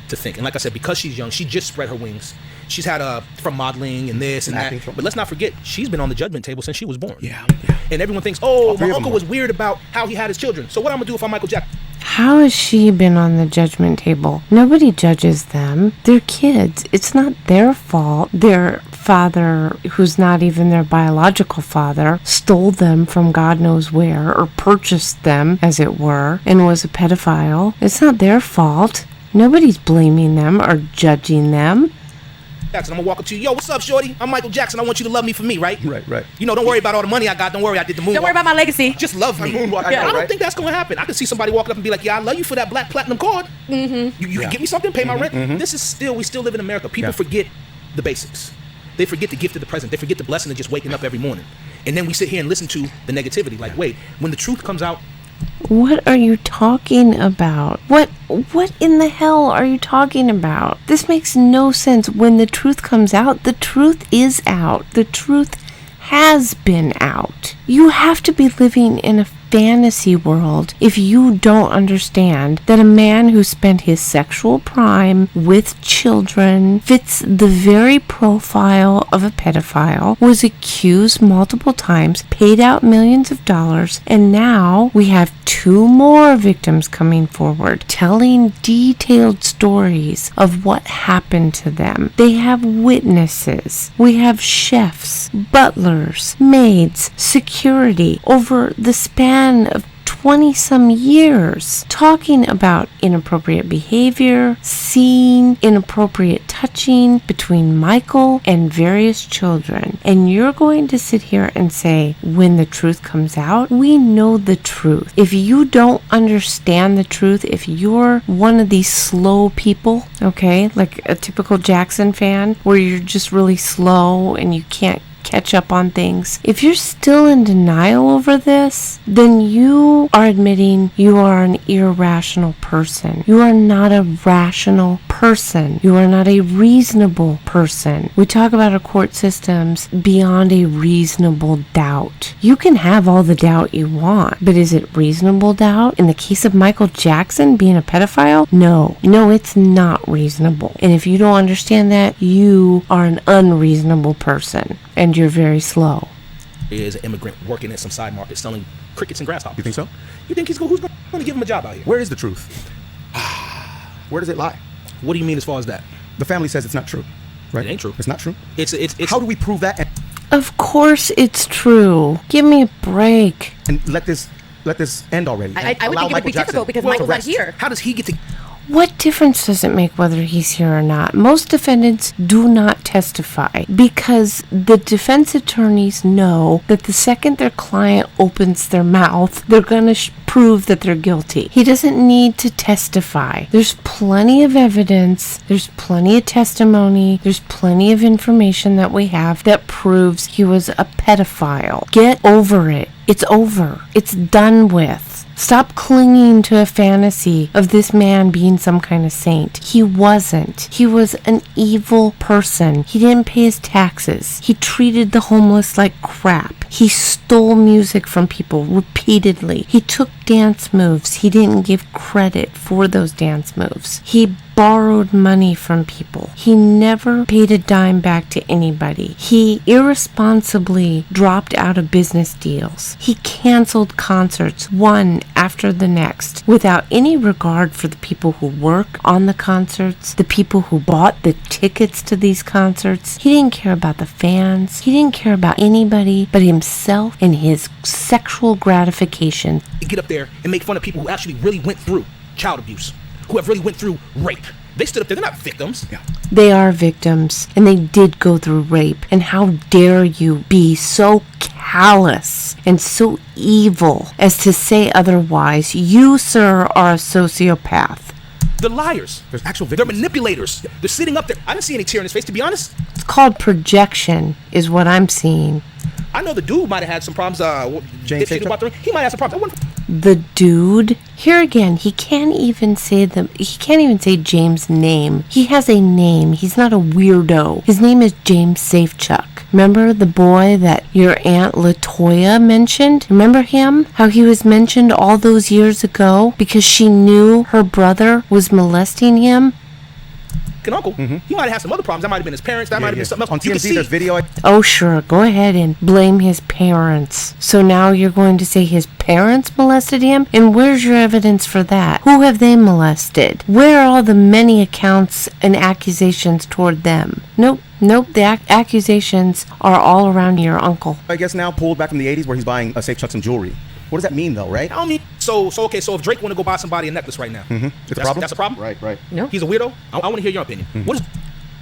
to think. And like I said, because she's young, she just spread her wings. She's had from modeling and this and that. Acting. But let's not forget, she's been on the judgment table since she was born. Yeah. And everyone thinks, All oh, three my of them uncle were. was weird about how he had his children. So what I'm going to do if I'm Michael Jackson? How has she been on the judgment table? Nobody judges them. They're kids. It's not their fault. Their father, who's not even their biological father, stole them from God knows where, or purchased them, as it were, and was a pedophile. It's not their fault. Nobody's blaming them or judging them. Jackson, I'm going to walk up to you. Yo, what's up, shorty? I'm Michael Jackson. I want you to love me for me, right? Right. You know, don't worry about all the money I got. Don't worry, I did the moonwalk. Don't worry about my legacy. Just love me. moonwalk, I Yeah, know, I don't right? think that's going to happen. I can see somebody walking up and be like, yeah, I love you for that black platinum card. You can give me something, pay my rent. This is we still live in America. People forget the basics. They forget the gift of the present. They forget the blessing of just waking up every morning. And then we sit here and listen to the negativity. Like, wait, when the truth comes out, What are you talking about? What in the hell are you talking about? This makes no sense. When the truth comes out, the truth is out. The truth has been out. You have to be living in a fantasy world if you don't understand that a man who spent his sexual prime with children fits the very profile of a pedophile, was accused multiple times, paid out millions of dollars, and now we have 2 more victims coming forward telling detailed stories of what happened to them. They have witnesses. We have chefs, butlers, maids, security over the span of 20 some years talking about inappropriate behavior, seeing inappropriate touching between Michael and various children. And you're going to sit here and say, when the truth comes out, we know the truth. If you don't understand the truth, if you're one of these slow people, okay, like a typical Jackson fan, where you're just really slow and you can't catch up on things. If you're still in denial over this, then you are admitting you are an irrational person. You are not a rational person. You are not a reasonable person. We talk about our court systems beyond a reasonable doubt. You can have all the doubt you want, but is it reasonable doubt? In the case of Michael Jackson being a pedophile, no, it's not reasonable. And if you don't understand that, you are an unreasonable person. And you're very slow. He is an immigrant working at some side market selling crickets and grasshoppers. You think so? You think who's going to give him a job out here? Where is the truth? Where does it lie? What do you mean as far as that? The family says it's not true, right? It ain't true. It's not true? It's How do we prove that Of course it's true. Give me a break. and let this end already? I would Allow think it would be Jackson difficult because to Michael's not rest. here. How does he get to... What difference does it make whether he's here or not? Most defendants do not testify because the defense attorneys know that the second their client opens their mouth, they're going to prove that they're guilty. He doesn't need to testify. There's plenty of evidence, there's plenty of testimony, there's plenty of information that we have that proves he was a pedophile. Get over it. It's over. It's done with. Stop clinging to a fantasy of this man being some kind of saint. He wasn't. He was an evil person. He didn't pay his taxes. He treated the homeless like crap. He stole music from people repeatedly. He took dance moves. He didn't give credit for those dance moves. He borrowed money from people. He never paid a dime back to anybody. He irresponsibly dropped out of business deals. He canceled concerts one after the next without any regard for the people who work on the concerts, the people who bought the tickets to these concerts. He didn't care about the fans. He didn't care about anybody but himself and his sexual gratification. Get up there and make fun of people who actually really went through child abuse, who have really went through rape. They stood up there. They're not victims. Yeah. They are victims, and they did go through rape. And how dare you be so callous and so evil as to say otherwise? You, sir, are a sociopath. They're liars. There's actual They're victims. manipulators. They're sitting up there. I didn't see any tear in his face, to be honest. It's called projection, is what I'm seeing. I know the dude might have had some problems. James Safechuck? He might have some problems. The dude, here again, he can't even say James' name. He has a name. He's not a weirdo. His name is James Safechuck. Remember the boy that your Aunt LaToya mentioned? Remember him? How he was mentioned all those years ago because she knew her brother was molesting him? Uncle, he might have had some other problems. That might have been his parents. That might have been something else. On You can TMZ, there's see. video. Oh, sure. Go ahead and blame his parents. So now you're going to say his parents molested him? And where's your evidence for that? Who have they molested? Where are all the many accounts and accusations toward them? Nope. The accusations are all around your uncle. I guess now pulled back from the 80s where he's buying a Safechuck some jewelry. What does that mean, though, right? I don't mean so if Drake want to go buy somebody a necklace right now, It's a problem? That's a problem. Right. No. He's a weirdo. I want to hear your opinion. What is?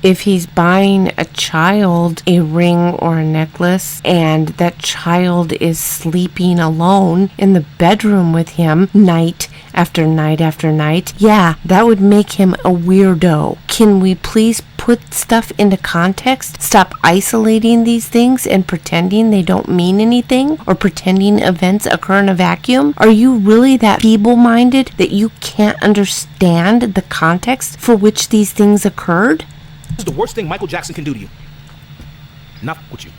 If he's buying a child a ring or a necklace and that child is sleeping alone in the bedroom with him night after night after night, yeah, that would make him a weirdo. Can we please put stuff into context? Stop isolating these things and pretending they don't mean anything or pretending events occur in a vacuum? Are you really that feeble-minded that you can't understand the context for which these things occurred? This is the worst thing Michael Jackson can do to you. Not with you.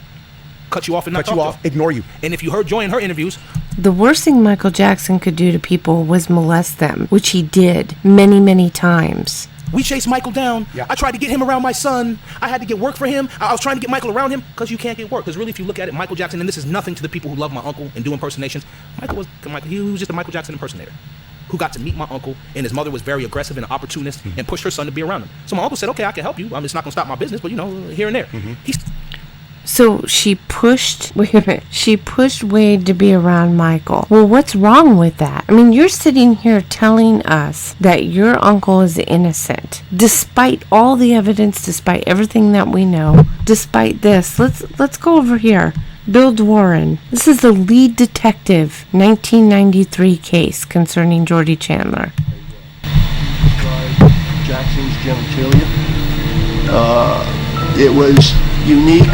Cut you off and not Cut you talk off, to you. ignore you. And if you heard Joy in her interviews, The worst thing Michael Jackson could do to people was molest them, which he did many, many times. we chased Michael down. Yeah. I tried to get him around my son. I had to get work for him. I was trying to get Michael around him because you can't get work. Because really, if you look at it, Michael Jackson, and this is nothing to the people who love my uncle and do impersonations, he was just a Michael Jackson impersonator who got to meet my uncle, and his mother was very aggressive and an opportunist and pushed her son to be around him. So my uncle said, okay, I can help you. I'm just not going to stop my business, but here and there. So she pushed, wait a minute, she pushed Wade to be around Michael. Well, what's wrong with that? I mean, you're sitting here telling us that your uncle is innocent, despite all the evidence, despite everything that we know, despite this. Let's go over here. Bill Dworin. This is the lead detective, 1993 case concerning Jordy Chandler. Jackson's genitalia. It was unique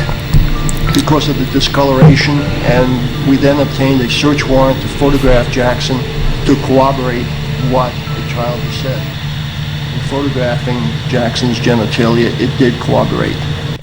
because of the discoloration, and we then obtained a search warrant to photograph Jackson to corroborate what the child had said. In photographing Jackson's genitalia, it did corroborate.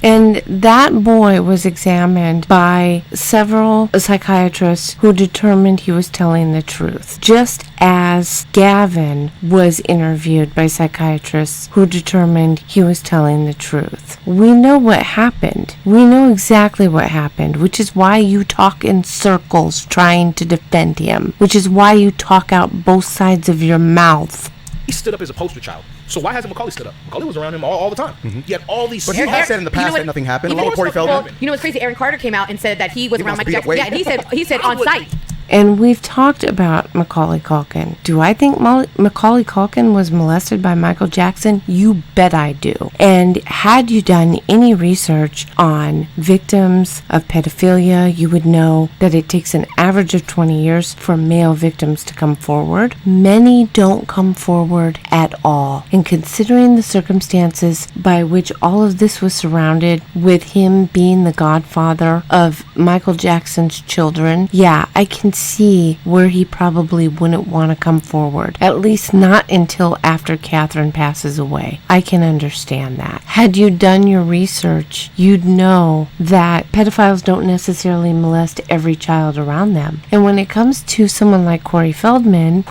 And that boy was examined by several psychiatrists who determined he was telling the truth, just as Gavin was interviewed by psychiatrists who determined he was telling the truth. We know what happened. We know exactly what happened, which is why you talk in circles trying to defend him, which is why you talk out both sides of your mouth. He stood up as a poster child. So why hasn't Macaulay stood up? Macaulay was around him all the time. He had all these... But he has said in the past that nothing happened, along with Corey Feldman. Well, you know what's crazy? Aaron Carter came out and said that he was around Michael Jackson. Wade. Yeah, and he said on site. And we've talked about Macaulay Culkin. Do I think Macaulay Culkin was molested by Michael Jackson? You bet I do. And had you done any research on victims of pedophilia, you would know that it takes an average of 20 years for male victims to come forward. Many don't come forward at all. And considering the circumstances by which all of this was surrounded, with him being the godfather of Michael Jackson's children, yeah, I can see where he probably wouldn't want to come forward, at least not until after Catherine passes away. I can understand that. Had you done your research, you'd know that pedophiles don't necessarily molest every child around them. And when it comes to someone like Corey Feldman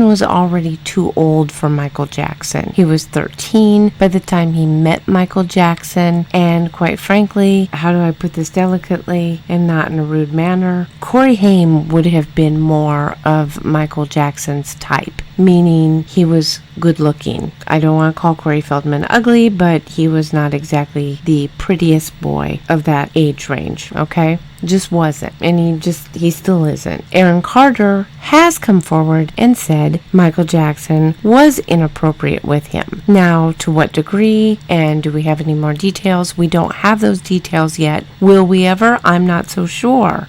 was already too old for Michael Jackson. He was 13 by the time he met Michael Jackson, and quite frankly, how do I put this delicately and not in a rude manner, Corey Haim would have been more of Michael Jackson's type, meaning he was good looking. I don't want to call Corey Feldman ugly, but he was not exactly the prettiest boy of that age range, okay? Just wasn't, and he still isn't. Aaron Carter has come forward and said Michael Jackson was inappropriate with him. Now, to what degree, and do we have any more details? We don't have those details yet. Will we ever? I'm not so sure.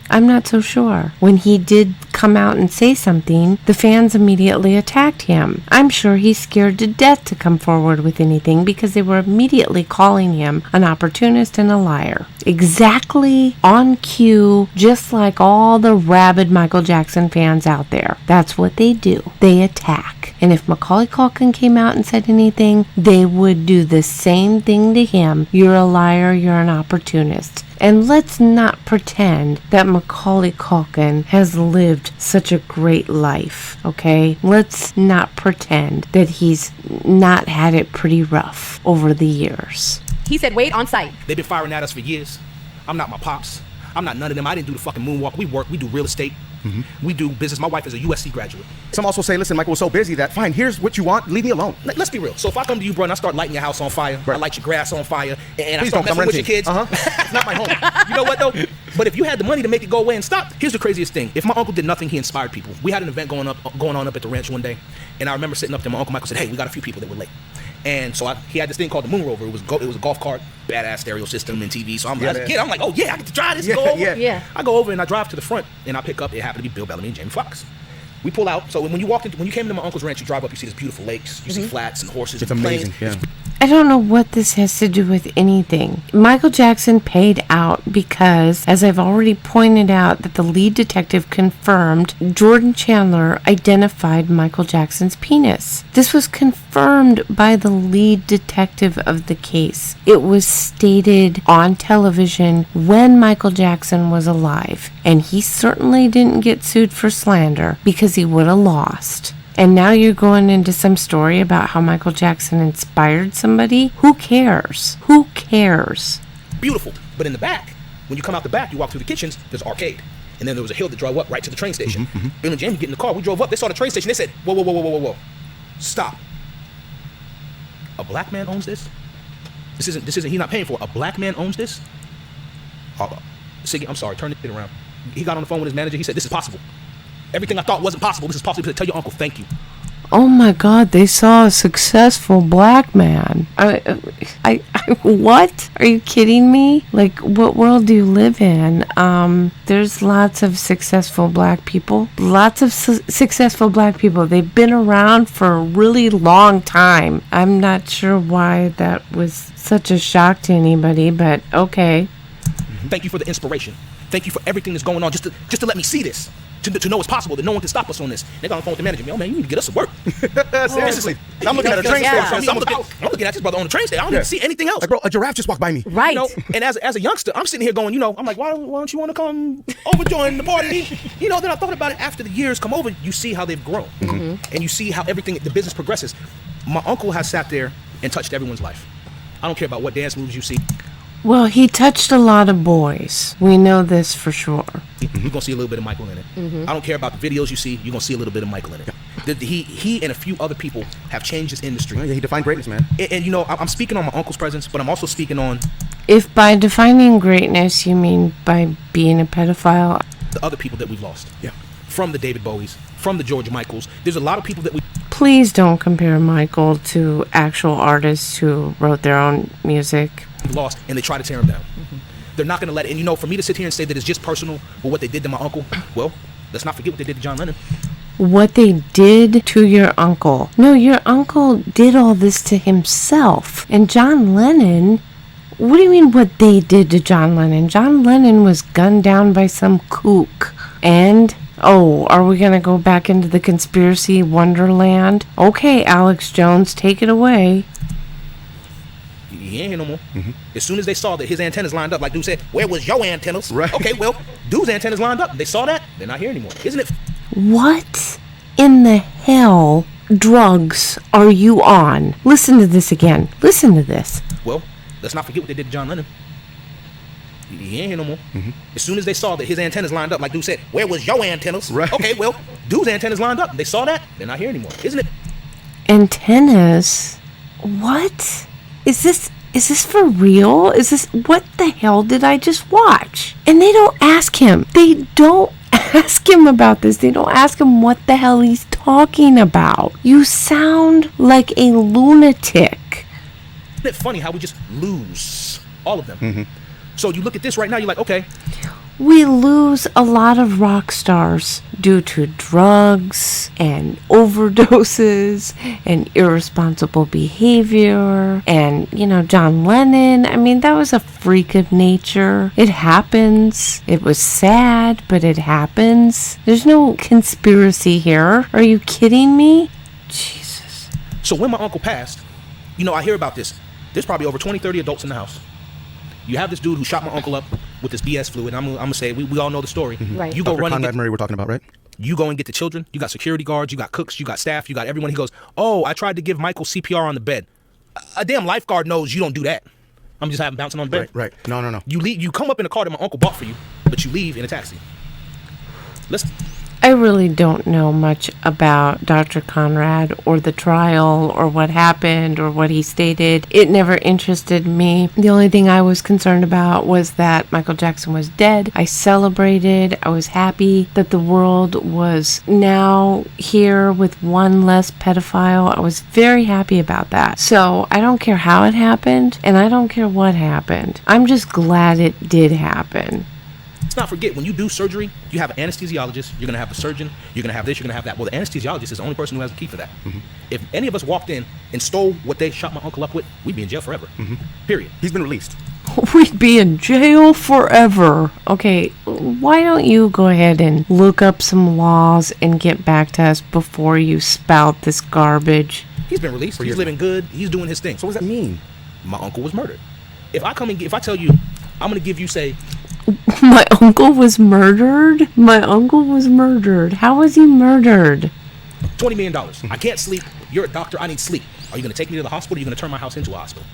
When he did come out and say something, the fans immediately attacked him. I'm sure he's scared to death to come forward with anything because they were immediately calling him an opportunist and a liar. Exactly on cue, just like all the rabid Michael Jackson fans out there. That's what they do. They attack. And if Macaulay Culkin came out and said anything, they would do the same thing to him. You're a liar, you're an opportunist. And let's not pretend that Macaulay Culkin has lived such a great life, okay? Let's not pretend that he's not had it pretty rough over the years. He said, wait, on site. They've been firing at us for years. I'm not my pops. I'm not none of them. I didn't do the fucking moonwalk. We work. We do real estate. We do business. My wife is a USC graduate. Some also say, listen, Michael was so busy that, fine, here's what you want, leave me alone. Let's be real. So if I come to you, bro, and I start lighting your house on fire, I light your grass on fire, and Please I start don't, messing with your kids, it's not my home. You know what, though? But if you had the money to make it go away and stop, here's the craziest thing. If my uncle did nothing, he inspired people. We had an event going on up at the ranch one day, and I remember sitting up there, my Uncle Michael said, hey, we got a few people that were late. And so he had this thing called the Moon Rover. It was a golf cart, badass stereo system and TV. So as a kid, I'm like, oh yeah, I get to drive this. Go over. Yeah. I go over and I drive to the front and I pick up. It happened to be Bill Bellamy and Jamie Foxx. We pull out. So when you came into my uncle's ranch, you drive up. You see this beautiful lakes. You see flats and horses. It's and amazing. plains. Yeah. I don't know what this has to do with anything. Michael Jackson paid out because, as I've already pointed out, that the lead detective confirmed Jordan Chandler identified Michael Jackson's penis. This was confirmed by the lead detective of the case. It was stated on television when Michael Jackson was alive, and he certainly didn't get sued for slander because he would have lost. And now you're going into some story about how Michael Jackson inspired somebody? Who cares? Who cares? Beautiful. But in the back, when you come out the back, you walk through the kitchens, there's arcade. And then there was a hill that drove up right to the train station. Bill and Jamie get in the car. We drove up. They saw the train station. They said, whoa. Stop. A black man owns this? This isn't, he's not paying for it. A black man owns this? Siggy, I'm sorry, turn this shit around. He got on the phone with his manager. He said, this is possible. Everything I thought wasn't possible. This is possible. He said, tell your uncle, thank you. Oh my God, they saw a successful black man. What? Are you kidding me? Like, what world do you live in? There's lots of successful black people. Successful black people. They've been around for a really long time. I'm not sure why that was such a shock to anybody, but okay. Thank you for the inspiration. Thank you for everything that's going on, just to let me see this. To know it's possible, that no one can stop us on this. They got on the phone with the manager. Oh man, you need to get us to work. Seriously. I'm looking at a train station. I'm looking at this brother on the train station. I don't even see anything else. Like, bro, a giraffe just walked by me. Right. You know, and as a youngster, I'm sitting here going, I'm like, why don't you want to come over join the party? Then I thought about it after the years come over. You see how they've grown, and you see how the business progresses. My uncle has sat there and touched everyone's life. I don't care about what dance moves you see. Well, he touched a lot of boys. We know this for sure. You're going to see a little bit of Michael in it. I don't care about the videos you see. You're going to see a little bit of Michael in it. He and a few other people have changed this industry. Yeah, he defined greatness, man. And I'm speaking on my uncle's presence, but I'm also speaking on... If by defining greatness you mean by being a pedophile... the other people that we've lost. Yeah. From the David Bowies, from the George Michaels. There's a lot of people that we... Please don't compare Michael to actual artists who wrote their own music. Lost, and they try to tear him down. They're not going to let it. And for me to sit here and say that it's just personal with what they did to my uncle, well, let's not forget what they did to John Lennon. What they did to your uncle. No, your uncle did all this to himself. And John Lennon, what do you mean what they did to John Lennon? John Lennon was gunned down by some kook. And... oh, are we going to go back into the conspiracy wonderland? Okay, Alex Jones, take it away. He ain't here no more. As soon as they saw that his antennas lined up, like dude said, where was your antennas? Right. Okay, well, dude's antennas lined up. They saw that. They're not here anymore. Isn't it? What in the hell drugs are you on? Listen to this again. Listen to this. Well, let's not forget what they did to John Lennon. He ain't here no more. As soon as they saw that his antennas lined up, like dude said, where was your antennas? Right. Okay, well, dude's antennas lined up. They saw that. They're not here anymore. Isn't it? Antennas? What? Is this for real? What the hell did I just watch? And they don't ask him. They don't ask him about this. They don't ask him what the hell he's talking about. You sound like a lunatic. Isn't it funny how we just lose all of them? So you look at this right now, you're like, okay. We lose a lot of rock stars due to drugs and overdoses and irresponsible behavior. And, John Lennon, I mean, that was a freak of nature. It happens. It was sad, but it happens. There's no conspiracy here. Are you kidding me? Jesus. So when my uncle passed, I hear about this. There's probably over 20, 30 adults in the house. You have this dude who shot my uncle up with this BS fluid. I'm going to say, we all know the story. Right. You go Dr. run Conrad Murray we're talking about, right? You go and get the children. You got security guards. You got cooks. You got staff. You got everyone. He goes, oh, I tried to give Michael CPR on the bed. A damn lifeguard knows you don't do that. I'm just having bouncing on the bed. Right. No. You leave. You come up in a car that my uncle bought for you, but you leave in a taxi. Listen. I really don't know much about Dr. Conrad or the trial or what happened or what he stated. It never interested me. The only thing I was concerned about was that Michael Jackson was dead. I celebrated. I was happy that the world was now here with one less pedophile. I was very happy about that. So I don't care how it happened and I don't care what happened. I'm just glad it did happen. Let's not forget, when you do surgery, you have an anesthesiologist, you're going to have a surgeon, you're going to have this, you're going to have that. Well, the anesthesiologist is the only person who has the key for that. If any of us walked in and stole what they shot my uncle up with, we'd be in jail forever. Period. He's been released. We'd be in jail forever. Okay, why don't you go ahead and look up some laws and get back to us before you spout this garbage? He's been released. He's living good. He's doing his thing. So what does that mean? My uncle was murdered. If I tell you, I'm going to give you, say... My uncle was murdered? My uncle was murdered. How was he murdered? $20 million. I can't sleep. You're a doctor. I need sleep. Are you going to take me to the hospital or are you going to turn my house into a hospital?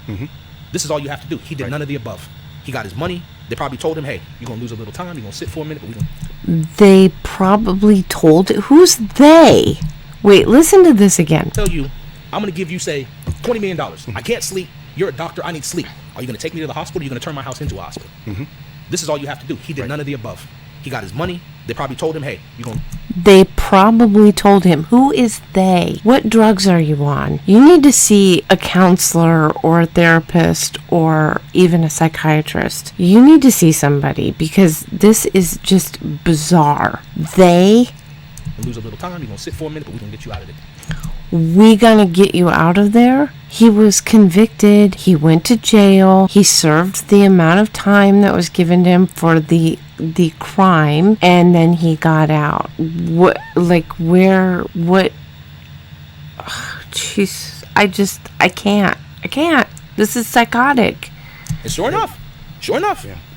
This is all you have to do. He did none of the above. He got his money. They probably told him, hey, you're going to lose a little time. You're going to sit for a minute. But They probably told... Who's they? Wait, listen to this again. Tell you, I'm going to give you, say, $20 million. I can't sleep. You're a doctor. I need sleep. Are you going to take me to the hospital or are you going to turn my house into a hospital? This is all you have to do. He did none of the above. He got his money. They probably told him, hey, you're going to... They probably told him. Who is they? What drugs are you on? You need to see a counselor or a therapist or even a psychiatrist. You need to see somebody because this is just bizarre. They... lose a little time. You're going to sit for a minute, but we're going to get you out of it. We gonna get you out of there? He was convicted. He went to jail. He served the amount of time that was given to him for the crime, and then he got out. What? Jeez, I can't. This is psychotic. And sure enough,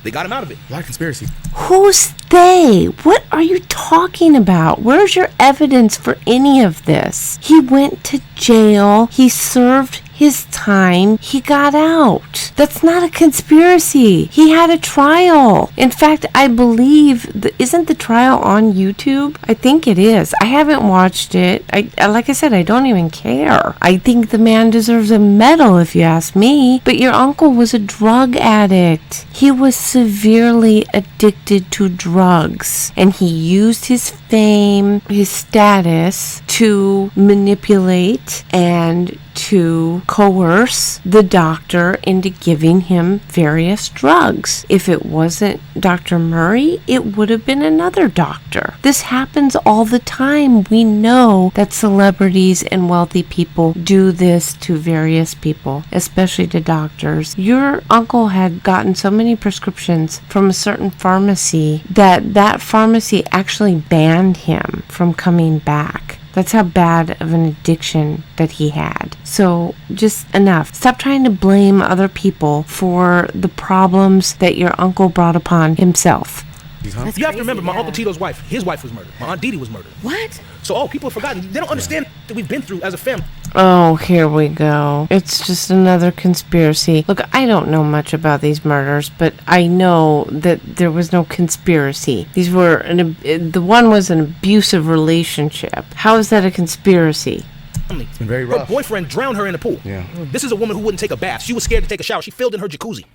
they got him out of it. A lot of conspiracy. Who's they? What are you talking about? Where's your evidence for any of this? He went to jail. He served his time. He got out. That's not a conspiracy. He had a trial. In fact, I believe, isn't the trial on YouTube? I think it is. I haven't watched it. Like I said, I don't even care. I think the man deserves a medal if you ask me. But your uncle was a drug addict. He was severely addicted to drugs. And he used his fame, his status to manipulate and to coerce the doctor into giving him various drugs. If it wasn't Dr. Murray, it would have been another doctor. This happens all the time. We know that celebrities and wealthy people do this to various people, especially to doctors. Your uncle had gotten so many prescriptions from a certain pharmacy that pharmacy actually banned him from coming back. That's how bad of an addiction that he had. So just enough. Stop trying to blame other people for the problems that your uncle brought upon himself. You have to remember, my Uncle Tito's wife, his wife was murdered. My Aunt Dee Dee was murdered. What? So, people have forgotten. They don't understand that we've been through as a family. Oh, here we go. It's just another conspiracy. Look, I don't know much about these murders, but I know that there was no conspiracy. These were the one was an abusive relationship. How is that a conspiracy? It's been very rough. Her boyfriend drowned her in the pool. Yeah. This is a woman who wouldn't take a bath. She was scared to take a shower. She filled in her jacuzzi.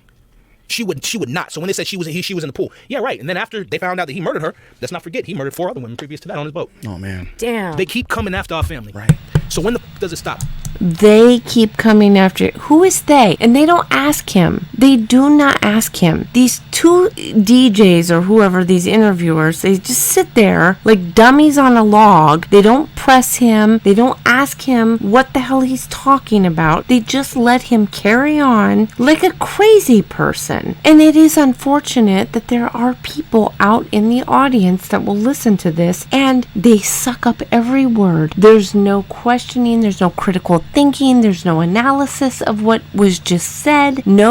She would not. So when they said she was in the pool, yeah, right. And then after they found out that he murdered her, let's not forget he murdered 4 other women previous to that on his boat. Oh man. Damn. They keep coming after our family. Right. So when does it stop? They keep coming after. Who is they? And they don't ask him. They do not ask him. These 2 DJs or whoever, these interviewers, they just sit there like dummies on a log. They don't press him. They don't ask him what the hell he's talking about. They just let him carry on like a crazy person. And it is unfortunate that there are people out in the audience that will listen to this and they suck up every word. There's no questioning. There's no critical thinking. There's no analysis of what was just said. No.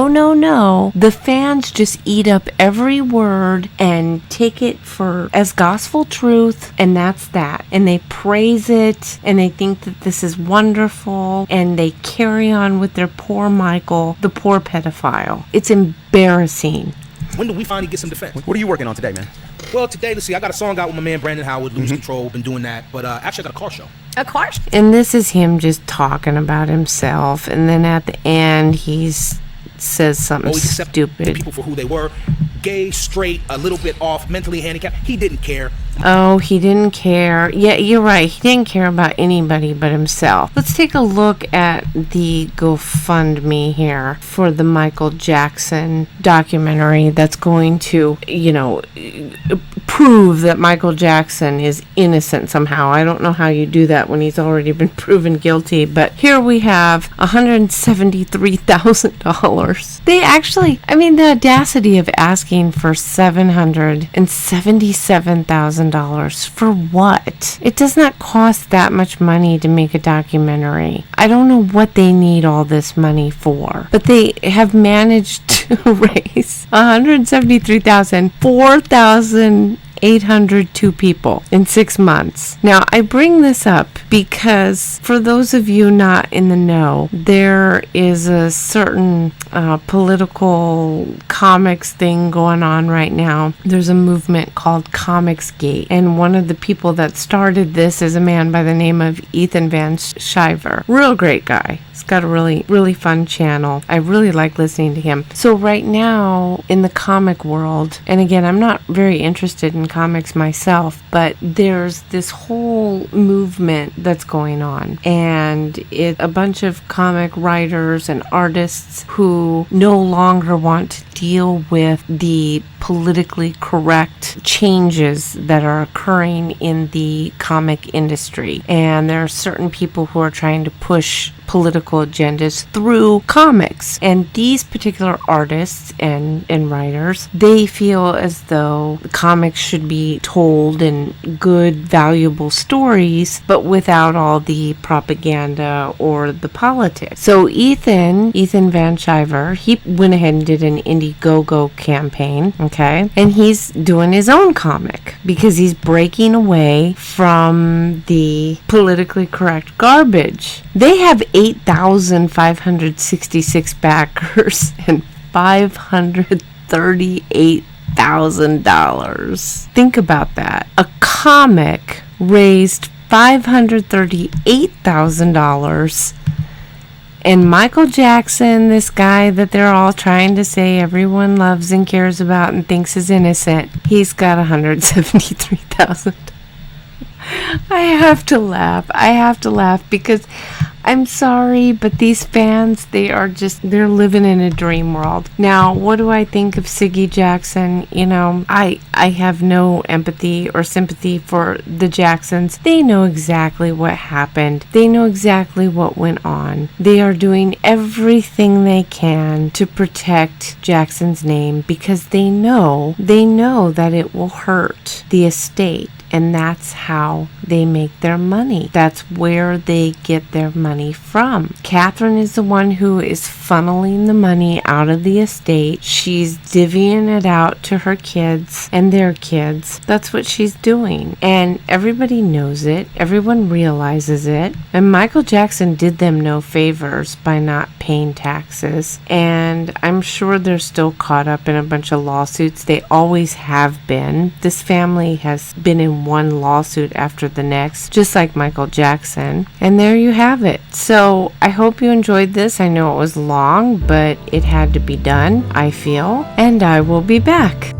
The fans just eat up every word and take it for as gospel truth, and that's that. And they praise it and they think that this is wonderful and they carry on with their poor Michael, the poor pedophile. It's embarrassing. When do we finally get some defense? What are you working on today, man? Well, today, let's see, I got a song out with my man Brandon Howard, Lose Control, been doing that. But actually, I got a car show. A car? And this is him just talking about himself, and then at the end he says something stupid. People for who they were, gay, straight, a little bit off, mentally handicapped. He didn't care. Oh, he didn't care. Yeah, you're right. He didn't care about anybody but himself. Let's take a look at the GoFundMe here for the Michael Jackson documentary that's going to, prove that Michael Jackson is innocent somehow. I don't know how you do that when he's already been proven guilty, but here we have $173,000. They actually, the audacity of asking for $777,000 for what? It does not cost that much money to make a documentary. I don't know what they need all this money for, but they have managed to raise $173,000, $4,000 802 people in 6 months. Now, I bring this up because for those of you not in the know, there is a certain political comics thing going on right now. There's a movement called Comicsgate, and one of the people that started this is a man by the name of Ethan Van Sciver. Real great guy. He's got a really fun channel. I really like listening to him. So right now in the comic world, and again, I'm not very interested in comics myself, but there's this whole movement that's going on, and it's a bunch of comic writers and artists who no longer want to deal with the politically correct changes that are occurring in the comic industry. And there are certain people who are trying to push political agendas through comics. And these particular artists and writers, they feel as though comics should be told in good, valuable stories, but without all the propaganda or the politics. So Ethan Van Sciver, he went ahead and did an Indiegogo campaign, okay? And he's doing his own comic because he's breaking away from the politically correct garbage. They have 8,566 backers and $538,000. Think about that. A comic raised $538,000, and Michael Jackson, this guy that they're all trying to say everyone loves and cares about and thinks is innocent, he's got $173,000. I have to laugh because I'm sorry, but these fans, they're living in a dream world. Now, what do I think of Siggy Jackson? You know, I have no empathy or sympathy for the Jacksons. They know exactly what happened. They know exactly what went on. They are doing everything they can to protect Jackson's name because they know that it will hurt the estate. And that's how they make their money. That's where they get their money from. Catherine is the one who is funneling the money out of the estate. She's divvying it out to her kids and their kids. That's what she's doing. And everybody knows it. Everyone realizes it. And Michael Jackson did them no favors by not paying taxes. And I'm sure they're still caught up in a bunch of lawsuits. They always have been. This family has been in one lawsuit after the next, just like Michael Jackson. And there you have it. So I hope you enjoyed this. I know it was long, but it had to be done, I feel. And I will be back.